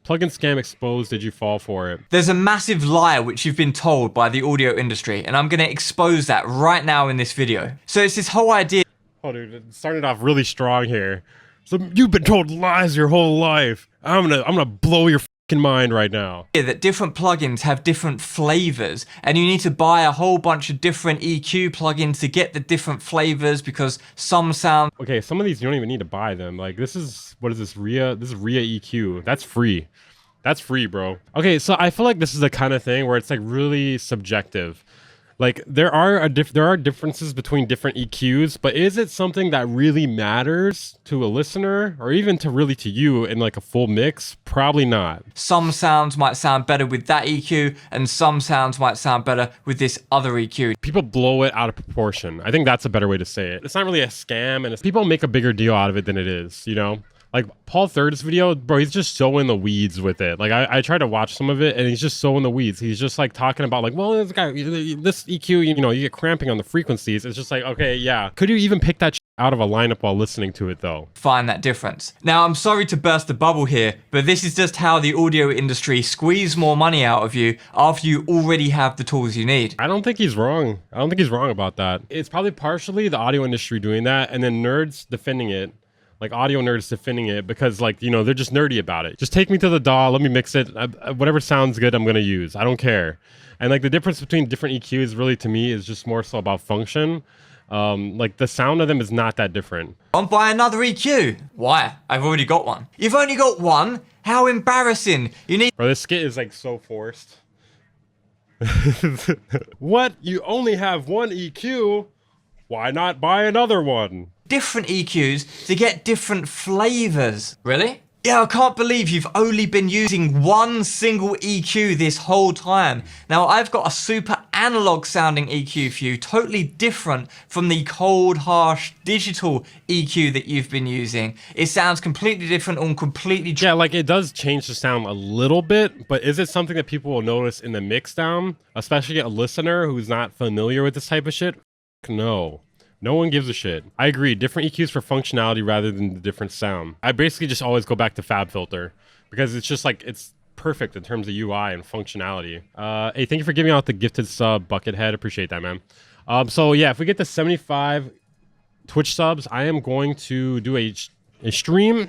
Plugin scam exposed. Did you fall for it? There's a massive lie which you've been told by the audio industry, and I'm going to expose that right now in this video. So it's this whole idea. Oh, dude, it started off really strong here. So you've been told lies your whole life. I'm gonna blow your fucking mind right now. That different plugins have different flavors, and you need to buy a whole bunch of different EQ plugins to get the different flavors because some sound. Okay, some of these you don't even need to buy them. Like this is, what is this, RIA? This is RIA EQ. That's free. That's free, bro. Okay, so I feel like this is the kind of thing where it's like really subjective. Like there are differences between different EQs, but is it something that really matters to a listener or even to you in like a full mix? Probably not. Some sounds might sound better with that EQ and some sounds might sound better with this other EQ. People blow it out of proportion. I think that's a better way to say it. It's not really a scam, and people make a bigger deal out of it than it is, you know? Like Paul Third's video, bro, he's just so in the weeds with it. Like I tried to watch some of it and he's just so in the weeds. He's just like talking about like, well, this EQ, you know, you get cramping on the frequencies. It's just like, okay, yeah. Could you even pick that out of a lineup while listening to it though? Find that difference. Now, I'm sorry to burst the bubble here, but this is just how the audio industry squeeze more money out of you after you already have the tools you need. I don't think he's wrong. I don't think he's wrong about that. It's probably partially the audio industry doing that and then nerds defending it. Like audio nerds defending it because like, you know, they're just nerdy about it. Just take me to the DAW, let me mix it. Whatever sounds good, I'm going to use. I don't care. And like the difference between different EQs really to me is just more so about function. Like the sound of them is not that different. I'll buy another EQ. Why? I've already got one. You've only got one? How embarrassing. You need. Bro, this skit is like so forced. What? You only have one EQ? Why not buy another one? Different EQs to get different flavors. Really? Yeah, I can't believe you've only been using one single EQ this whole time. Now, I've got a super analog sounding EQ for you, totally different from the cold, harsh digital EQ that you've been using. It sounds completely different and completely... Yeah, like it does change the sound a little bit, but is it something that people will notice in the mix down? Especially a listener who's not familiar with this type of shit? No. No one gives a shit. I agree, different EQs for functionality rather than the different sound. I basically just always go back to FabFilter because it's just like, it's perfect in terms of UI and functionality. Hey, thank you for giving out the gifted sub, Buckethead. Appreciate that, man. So yeah, if we get to 75 Twitch subs, I am going to do a stream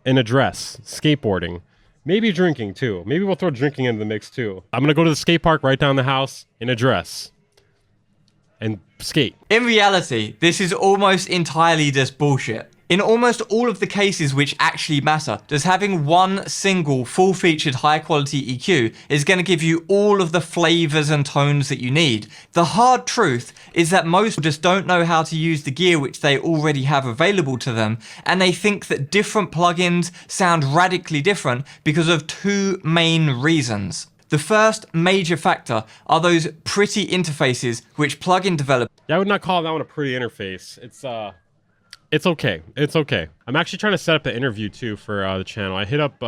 and address skateboarding. Maybe drinking too. Maybe we'll throw drinking into the mix too. I'm gonna go to the skate park right down the house and address. And skate. In reality, this is almost entirely just bullshit. In almost all of the cases which actually matter, just having one single full-featured high-quality EQ is going to give you all of the flavors and tones that you need. The hard truth is that most just don't know how to use the gear which they already have available to them, and they think that different plugins sound radically different because of two main reasons. The first major factor are those pretty interfaces which plugin developers... Yeah, I would not call that one a pretty interface. It's okay. It's okay. I'm actually trying to set up an interview too for the channel. I hit up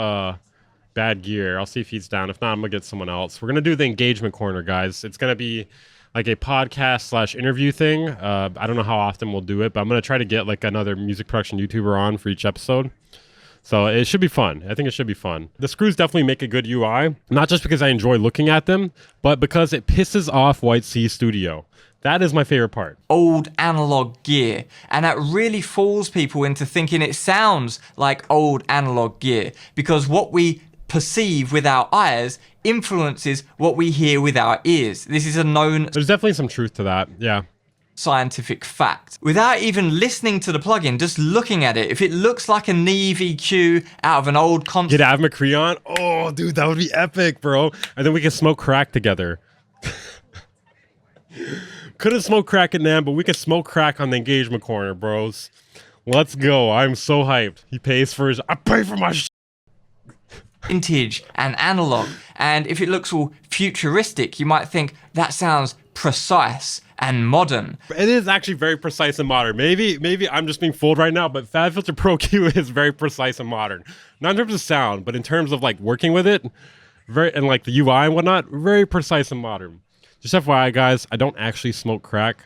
Bad Gear. I'll see if he's down. If not, I'm gonna get someone else. We're gonna do the engagement corner, guys. It's gonna be like a podcast / interview thing. I don't know how often we'll do it, but I'm gonna try to get like another music production YouTuber on for each episode. So it should be fun. I think it should be fun. The screws definitely make a good UI, not just because I enjoy looking at them, but because it pisses off White Sea Studio. That is my favorite part. Old analog gear, and that really fools people into thinking it sounds like old analog gear because what we perceive with our eyes influences what we hear with our ears. This is a known... There's definitely some truth to that, yeah. Scientific fact. Without even listening to the plugin, just looking at it, if it looks like a Neve EQ out of an old console... Get Av McCree on? Oh, dude, that would be epic, bro. And then we can smoke crack together. Couldn't smoke crack at NAM, but we can smoke crack on the engagement corner, bros. Let's go. I'm so hyped. He pays for his... I pay for my vintage and analog. And if it looks all futuristic, you might think that sounds precise and modern. It is actually very precise and modern. Maybe I'm just being fooled right now, but FabFilter Pro Q is very precise and modern. Not in terms of sound, but in terms of like working with it, and like the UI and whatnot, very precise and modern. Just FYI, guys, I don't actually smoke crack.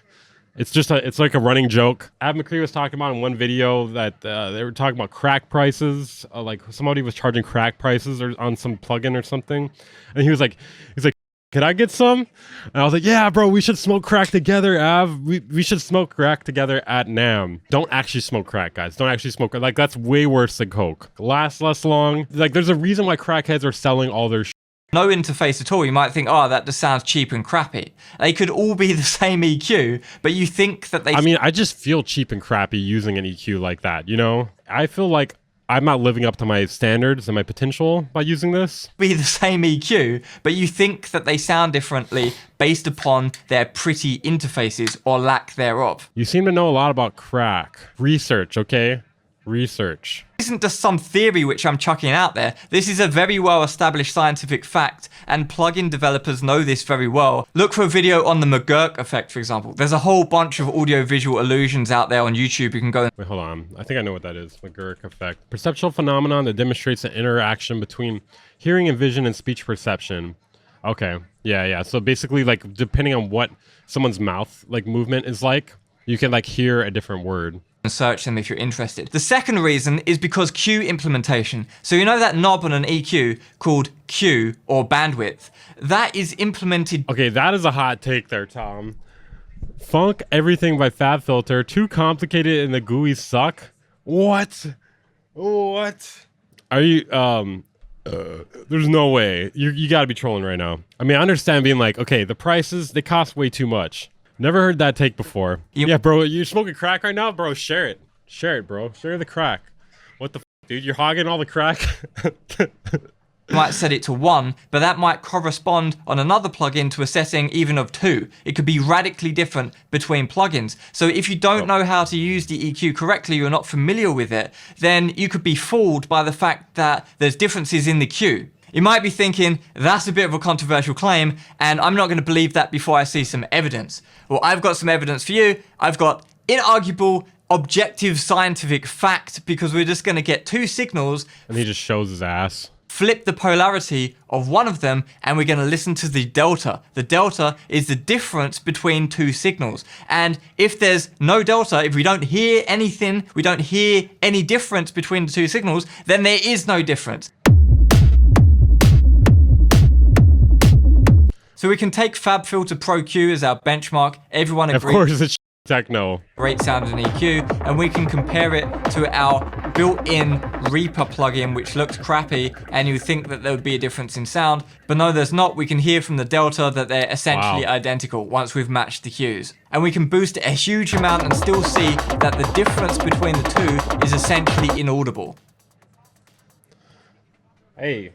It's like a running joke. Ab McCree was talking about in one video that they were talking about crack prices. Like somebody was charging crack prices or on some plugin or something, and he's like, can I get some? And I was like, yeah, bro, we should smoke crack together, Av. We should smoke crack together at NAMM. Don't actually smoke crack, guys. Don't actually smoke crack. Like, that's way worse than coke. Lasts less long. Like, there's a reason why crackheads are selling all their no interface at all. You might think, oh, that just sounds cheap and crappy. They could all be the same EQ, but you think that they... I mean, I just feel cheap and crappy using an EQ like that, you know? I feel like I'm not living up to my standards and my potential by using this. Be the same EQ, but you think that they sound differently based upon their pretty interfaces or lack thereof. You seem to know a lot about crack. Research, okay? Research. This isn't just some theory which I'm chucking out there. This is a very well established scientific fact, and plugin developers know this very well. Look for a video on the McGurk effect, for example. There's a whole bunch of audio-visual illusions out there on YouTube. You can go... Wait, hold on. I think I know what that is. McGurk effect. Perceptual phenomenon that demonstrates an interaction between hearing and vision and speech perception. Okay. Yeah. So basically, like, depending on what someone's mouth, like, movement is like, you can, like, hear a different word. And search them if you're interested. The second reason is because Q implementation. So you know that knob on an EQ called Q or bandwidth? That is implemented... Okay, that is a hot take there, Tom. Funk everything by FabFilter. Too complicated and the GUIs suck? What? Are you... there's no way. You gotta be trolling right now. I mean, I understand being like, okay, the prices, they cost way too much. Never heard that take before. Yeah, bro, you're smoking crack right now? Bro, share it. Share it, bro. Share the crack. What the f, dude? You're hogging all the crack? You might set it to 1, but that might correspond on another plugin to a setting even of 2. It could be radically different between plugins. So if you don't know how to use the EQ correctly, you're not familiar with it, then you could be fooled by the fact that there's differences in the Q. You might be thinking, that's a bit of a controversial claim, and I'm not going to believe that before I see some evidence. Well, I've got some evidence for you. I've got inarguable, objective scientific fact, because we're just going to get 2 signals. And he just shows his ass. Flip the polarity of one of them, and we're going to listen to the delta. The delta is the difference between 2 signals. And if there's no delta, if we don't hear anything, we don't hear any difference between the 2 signals, then there is no difference. So we can take FabFilter Pro Q as our benchmark. Everyone agrees. Of course, it's techno. Great sound and EQ, and we can compare it to our built-in Reaper plugin, which looks crappy, and you think that there would be a difference in sound, but no, there's not. We can hear from the delta that they're essentially identical once we've matched the Qs. And we can boost it a huge amount and still see that the difference between the 2 is essentially inaudible. Hey.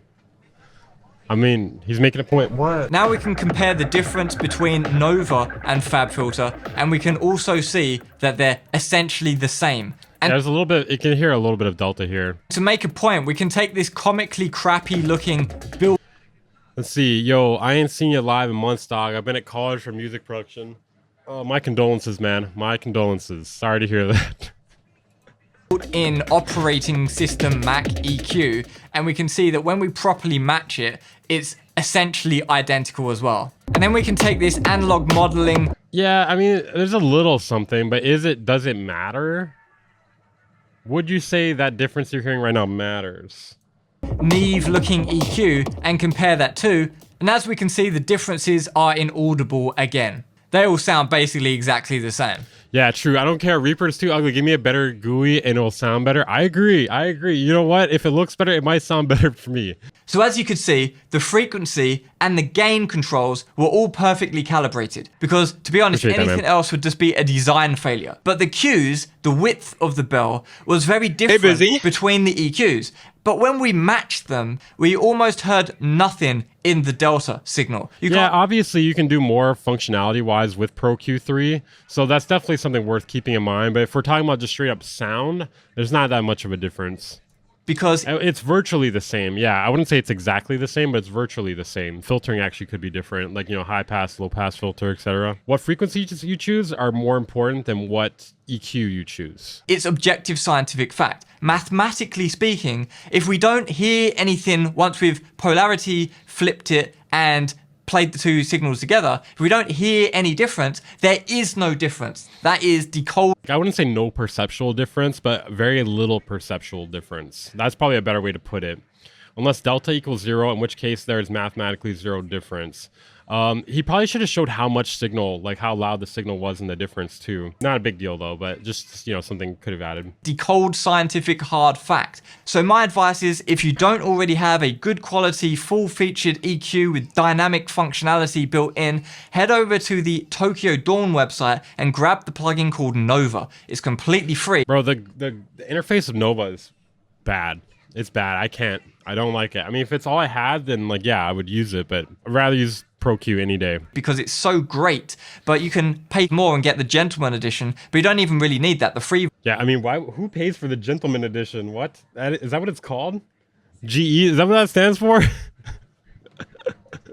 I mean, he's making a point. What? Now we can compare the difference between Nova and FabFilter, and we can also see that they're essentially the same. And there's a little bit, you can hear a little bit of delta here. To make a point, we can take this comically crappy looking build. Let's see, yo, I ain't seen you live in months, dog. I've been at college for music production. Oh, my condolences, man. My condolences. Sorry to hear that. In operating system Mac EQ, and we can see that when we properly match it, it's essentially identical as well. And then we can take this analog modeling. Yeah, I mean, there's a little something, but does it matter? Would you say that difference you're hearing right now matters? Neve looking EQ and compare that to, and as we can see, the differences are inaudible again. They all sound basically exactly the same. Yeah, true. I don't care. Reaper's too ugly. Give me a better GUI and it'll sound better. I agree. You know what? If it looks better, it might sound better for me. So as you could see, the frequency and the gain controls were all perfectly calibrated. Because to be honest, anything else would just be a design failure. But the Qs, the width of the bell, was very different between the EQs. But when we matched them, we almost heard nothing in the delta signal. Yeah, obviously you can do more functionality-wise with Pro Q3, so that's definitely something worth keeping in mind. But if we're talking about just straight up sound, there's not that much of a difference. Because it's virtually the same. Yeah, I wouldn't say it's exactly the same, but it's virtually the same. Filtering actually could be different, like, you know, high pass, low pass filter, etc. What frequencies you choose are more important than what EQ you choose. It's objective scientific fact. Mathematically speaking, if we don't hear anything once we've polarity flipped it and played the two signals together, if we don't hear any difference, there is no difference. That is decode. I wouldn't say no perceptual difference, but very little perceptual difference. That's probably a better way to put it. Unless delta equals 0, in which case there's mathematically 0 difference. He probably should have showed how much signal, like how loud the signal was in the difference too. Not a big deal though, but just, you know, something could have added. Decode scientific hard fact. So my advice is, if you don't already have a good quality full featured EQ with dynamic functionality built in, head over to the Tokyo Dawn website and grab the plugin called Nova. It's completely free. Bro, the interface of Nova is bad. It's bad. I don't like it. I mean, if it's all I had, then like, yeah, I would use it, but I'd rather use ProQ any day. Because it's so great, but you can pay more and get the Gentleman Edition, but you don't even really need that. The free. Yeah, I mean, who pays for the Gentleman Edition? What? Is that what it's called? GE? Is that what that stands for?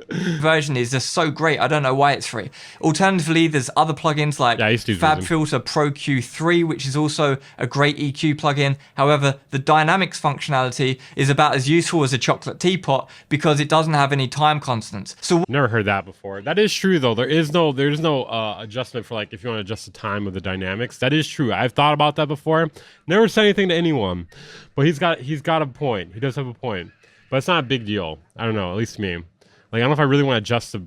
version is just so great. I don't know why it's free. Alternatively, there's other plugins like FabFilter Pro Q3, which is also a great EQ plugin. However, the dynamics functionality is about as useful as a chocolate teapot because it doesn't have any time constants. So never heard that before. That is true though. There's no adjustment for like if you want to adjust the time of the dynamics. That is true. I've thought about that before. Never said anything to anyone, but he's got a point. He does have a point, but it's not a big deal. I don't know. At least to me. Like, I don't know if I really want to adjust the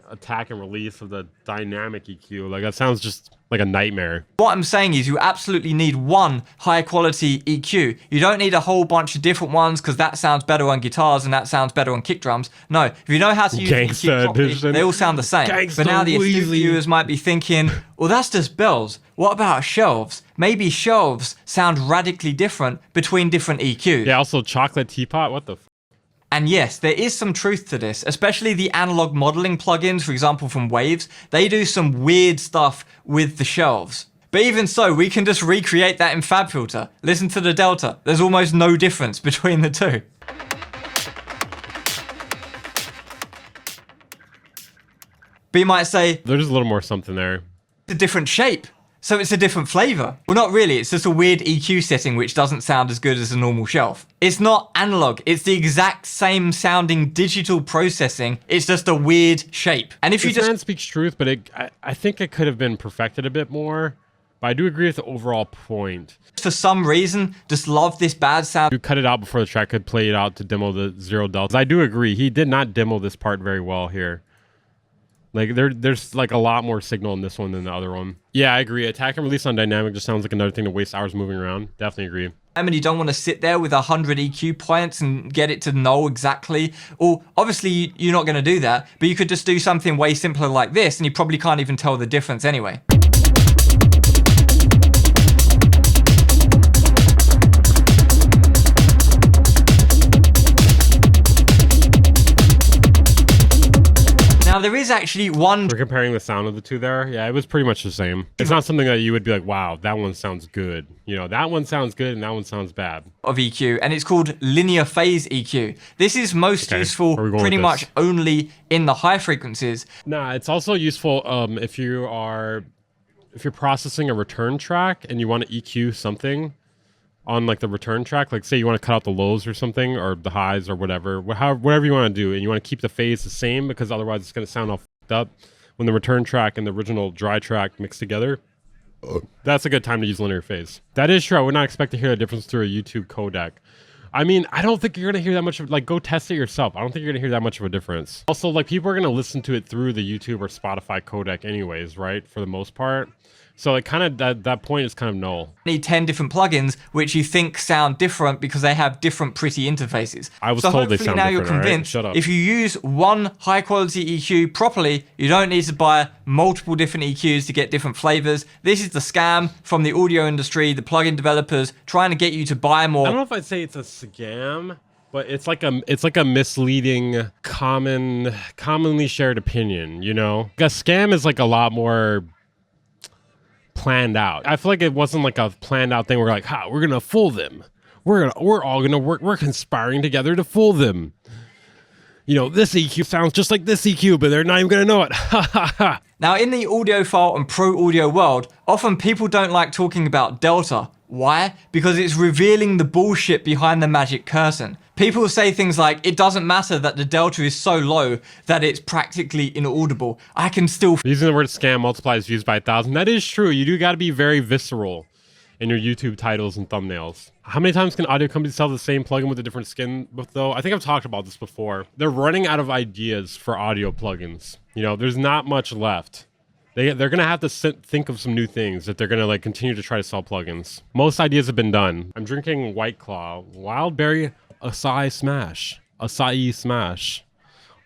attack and release of the dynamic EQ. Like, that sounds just like a nightmare. What I'm saying is you absolutely need one high quality EQ. You don't need a whole bunch of different ones because that sounds better on guitars and that sounds better on kick drums. No, if you know how to use the EQ properly, they all sound the same. But now the astute viewers might be thinking, well, that's just bells. What about shelves? Maybe shelves sound radically different between different EQs. Yeah, also chocolate teapot, what the f. And yes, there is some truth to this, especially the analog modeling plugins, for example, from Waves. They do some weird stuff with the shelves. But even so, we can just recreate that in FabFilter. Listen to the delta. There's almost no difference between the two. But you might say, there's a little more something there. It's a different shape. So it's a different flavor. Well, not really. It's just a weird EQ setting which doesn't sound as good as a normal shelf. It's not analog. It's the exact same sounding digital processing. It's just a weird shape. And if you just... man speaks truth, but I think it could have been perfected a bit more. But I do agree with the overall point. For some reason, just love this bad sound. You cut it out before the track could play it out to demo the zero delta. I do agree. He did not demo this part very well here. Like, there's like a lot more signal in this one than the other one. Yeah, I agree. Attack and release on dynamic just sounds like another thing to waste hours moving around. Definitely agree. I mean, you don't want to sit there with 100 EQ points and get it to know exactly. Or obviously, you're not going to do that, but you could just do something way simpler like this, and you probably can't even tell the difference anyway. Now, there is actually one... We're comparing the sound of the two there. Yeah, it was pretty much the same. It's not something that you would be like, wow, that one sounds good. You know, that one sounds good and that one sounds bad. Of EQ, and it's called linear phase EQ. This is most useful pretty much only in the high frequencies. Nah, it's also useful if you're processing a return track and you want to EQ something on like the return track, like say you want to cut out the lows or something, or the highs or whatever, whatever you want to do, and you want to keep the phase the same because otherwise it's going to sound all fucked up when the return track and the original dry track mix together. That's a good time to use linear phase. That is true. I would not expect to hear a difference through a YouTube codec. I mean, I don't think you're going to hear that much of, like, go test it yourself. I don't think you're going to hear that much of a difference. Also, like, people are going to listen to it through the YouTube or Spotify codec anyways, right? For the most part. So it kind of, that point is kind of null. You need 10 different plugins which you think sound different because they have different pretty interfaces. I was told they sound different, now you're convinced, right? Shut up. If you use one high quality EQ properly, you don't need to buy multiple different EQs to get different flavors. This is the scam from the audio industry, the plugin developers trying to get you to buy more. I don't know if I'd say it's a scam, but it's like a misleading, commonly shared opinion, you know? A scam is like a lot more planned out. I feel like it wasn't like a planned out thing. We're like, we're gonna fool them. We're all gonna work. We're conspiring together to fool them. You know, this EQ sounds just like this EQ, but they're not even gonna know it. Ha ha ha. Now, in the audiophile and pro audio world, often people don't like talking about delta. Why? Because it's revealing the bullshit behind the magic curtain. People say things like, it doesn't matter that the delta is so low that it's practically inaudible. I can still... Using the word scam multiplies views by 1,000. That is true. You do got to be very visceral in your YouTube titles and thumbnails. How many times can audio companies sell the same plugin with a different skin, though? I think I've talked about this before. They're running out of ideas for audio plugins. You know, there's not much left. They're going to have to think of some new things that they're going to like continue to try to sell plugins. Most ideas have been done. I'm drinking White Claw. Wild Berry Acai Smash. Acai Smash.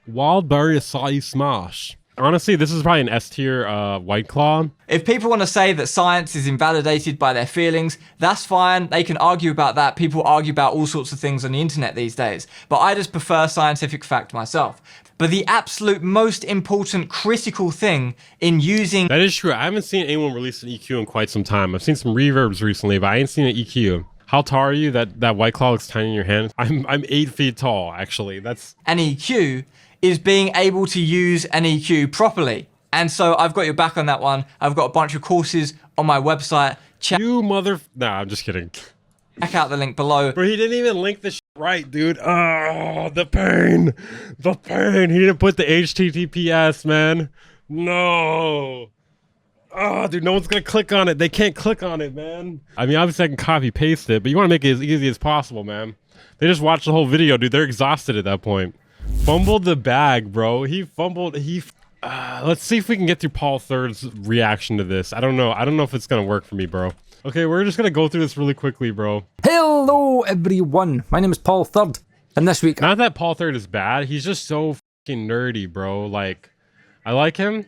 Wild Berry Acai Smash. Honestly, this is probably an S tier White Claw. If people want to say that science is invalidated by their feelings, that's fine. They can argue about that. People argue about all sorts of things on the internet these days. But I just prefer scientific fact myself. But the absolute most important critical thing in using... That is true. I haven't seen anyone release an EQ in quite some time. I've seen some reverbs recently, but I ain't seen an EQ. How tall are you? That White Claw looks tiny in your hand. I'm 8 feet tall, actually. That's... An EQ is being able to use an EQ properly. And so I've got your back on that one. I've got a bunch of courses on my website. You mother... Nah, I'm just kidding. Check out the link below. Bro, he didn't even link the shit right, dude. Oh, the pain. The pain. He didn't put the HTTPS, man. No. Oh, dude, no one's gonna click on it. They can't click on it, man. I mean, obviously I can copy paste it, but you want to make it as easy as possible, man. They just watched the whole video, dude. They're exhausted at that point. Fumbled the bag, bro. He fumbled. Let's see if we can get through Paul Third's reaction to this. I don't know. I don't know if it's gonna work for me, bro. Okay, we're just gonna go through this really quickly, bro. Hello, everyone. My name is Paul Third, and this week... Not that Paul Third is bad. He's just so fucking nerdy, bro. Like, I like him,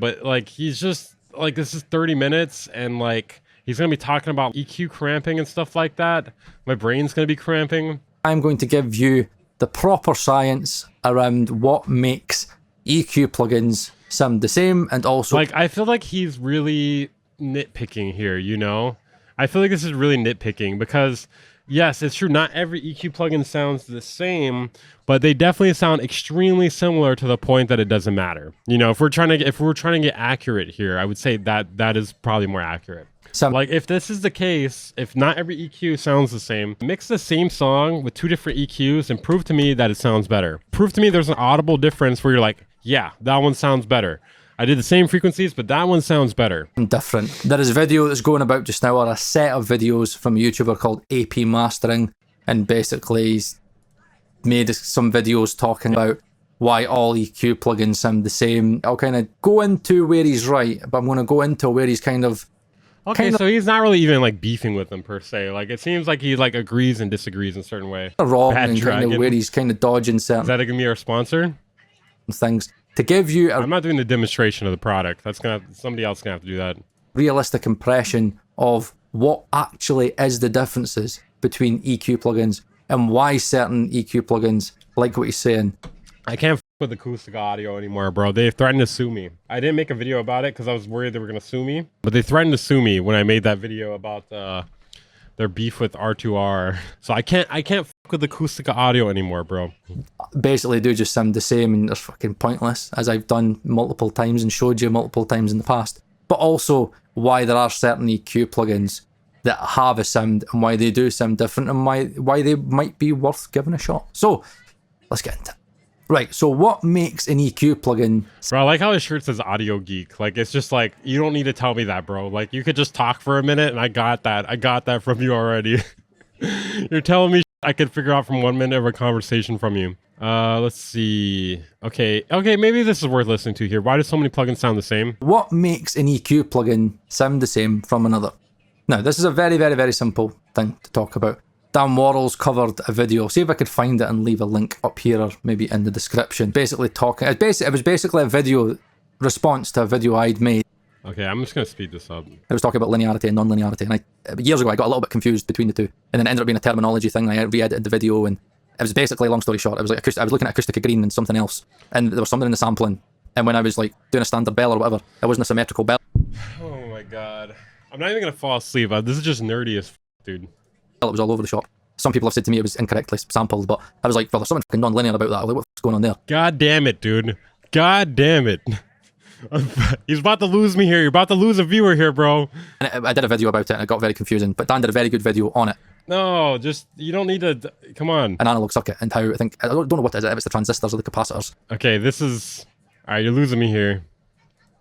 but like, he's just like, this is 30 minutes, and like, he's gonna be talking about EQ cramping and stuff like that. My brain's gonna be cramping. I'm going to give you the proper science around what makes EQ plugins sound the same, and also... Like, I feel like he's really nitpicking here, you know? I feel like this is really nitpicking because, yes, it's true, not every EQ plugin sounds the same, but they definitely sound extremely similar to the point that it doesn't matter. You know, if we're trying to get accurate here, I would say that is probably more accurate. Like, if this is the case, if not every EQ sounds the same, mix the same song with 2 different EQs and prove to me that it sounds better. Prove to me there's an audible difference where you're like, yeah, that one sounds better. I did the same frequencies, but that one sounds better. Different. There is a video that's going about just now, or a set of videos from a YouTuber called AP Mastering, and basically he's made some videos talking about why all EQ plugins sound the same. I'll kind of go into where he's right, but I'm going to go into where he's kind of... Okay, so he's not really even like beefing with them per se. Like, it seems like he like agrees and disagrees in a certain way. Wrong, and kind of where he's kind of dodging certain... Is that gonna be our sponsor? ...things. To give you a... I'm not doing the demonstration of the product. That's gonna somebody else gonna have to do that. ...realistic impression of what actually is the differences between EQ plugins and why certain EQ plugins, like what he's saying. I can't with acoustic audio anymore, bro. They threatened to sue me. I didn't make a video about it because I was worried they were gonna sue me, but they threatened to sue me when I made that video about their beef with R2R. So I can't with acoustic audio anymore, bro. Basically, do just sound the same, and it's fucking pointless, as I've done multiple times and showed you multiple times in the past. But also why there are certain EQ plugins that have a sound and why they do sound different and why they might be worth giving a shot. So let's get into it. Right, so what makes an EQ plugin... Bro, I like how his shirt says Audio Geek. Like, it's just like, you don't need to tell me that, bro. Like, you could just talk for a minute, and I got that. I got that from you already. You're telling me I could figure out from 1 minute of a conversation from you. Let's see. Okay, maybe this is worth listening to here. Why do so many plugins sound the same? What makes an EQ plugin sound the same from another? Now, this is a very, very, very simple thing to talk about. Dan Worrell's covered a video. See if I could find it and leave a link up here or maybe in the description. Basically talking... It was basically a video response to a video I'd made. Okay, I'm just going to speed this up. It was talking about linearity and non-linearity. And years ago, I got a little bit confused between the two. And then it ended up being a terminology thing. I re-edited the video, and it was basically, long story short, it was like I was looking at acoustic green and something else. And there was something in the sampling. And when I was like doing a standard bell or whatever, it wasn't a symmetrical bell. Oh my god. I'm not even going to fall asleep. This is just nerdy as dude. It was all over the shop. Some people have said to me it was incorrectly sampled, but I was like, well, there's something fucking non-linear about that. I was like, what's going on there? God damn it, dude. God damn it. He's about to lose me here. You're about to lose a viewer here, bro. And I did a video about it and it got very confusing, but Dan did a very good video on it. No, just you don't need to. Come on. an analog circuit and how I think I don't know what it is, if it's the transistors or the capacitors. Okay, this is. All right, you're losing me here.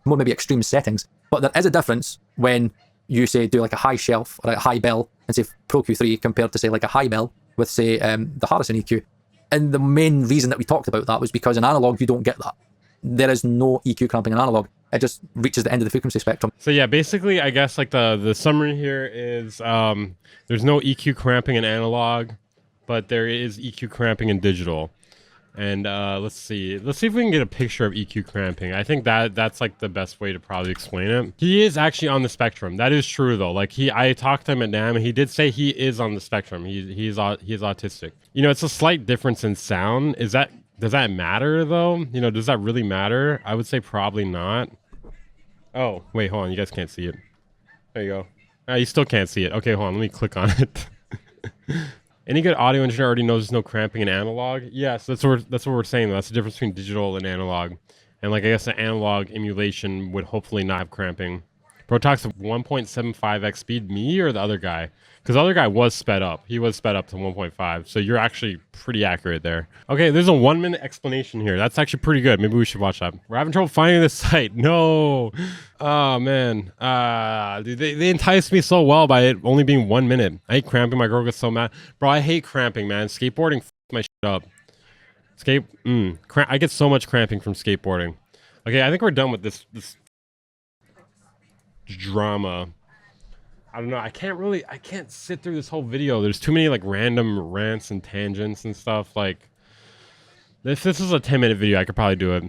More maybe extreme settings, but there is a difference when you say do like a high shelf or a high bell and say Pro Q3 compared to say like a high bell with say the Harrison EQ. And the main reason that we talked about that was because in analog you don't get that. There is no EQ cramping in analog. It just reaches the end of the frequency spectrum. So yeah, basically, I guess like the summary here is there's no EQ cramping in analog, but there is EQ cramping in digital. And let's see if we can get a picture of EQ cramping. I think that's like the best way to probably explain it. He is actually on the spectrum. That is true though. Like I talked to him at NAMM, and he did say he is on the spectrum. He is autistic. You know, it's a slight difference in sound. Does that matter though? You know, does that really matter? I would say probably not. Oh, wait, hold on. You guys can't see it. There you go. You still can't see it. Okay, hold on. Let me click on it. Any good audio engineer already knows there's no cramping in analog. Yes, that's what we're saying. That's the difference between digital and analog. And like I guess the analog emulation would hopefully not have cramping. Bro talks of 1.75x speed. Me or the other guy? Because the other guy was sped up. He was sped up to 1.5. So you're actually pretty accurate there. Okay, there's a 1-minute explanation here. That's actually pretty good. Maybe we should watch that. We're having trouble finding this site. No. Oh, man. Dude, they enticed me so well by it only being 1 minute. I hate cramping. My girl gets so mad. Bro, I hate cramping, man. Skateboarding my shit up. I get so much cramping from skateboarding. Okay, I think we're done with this drama. I don't know. I can't sit through this whole video. There's too many like random rants and tangents and stuff. Like, if this is a 10-minute video, I could probably do it.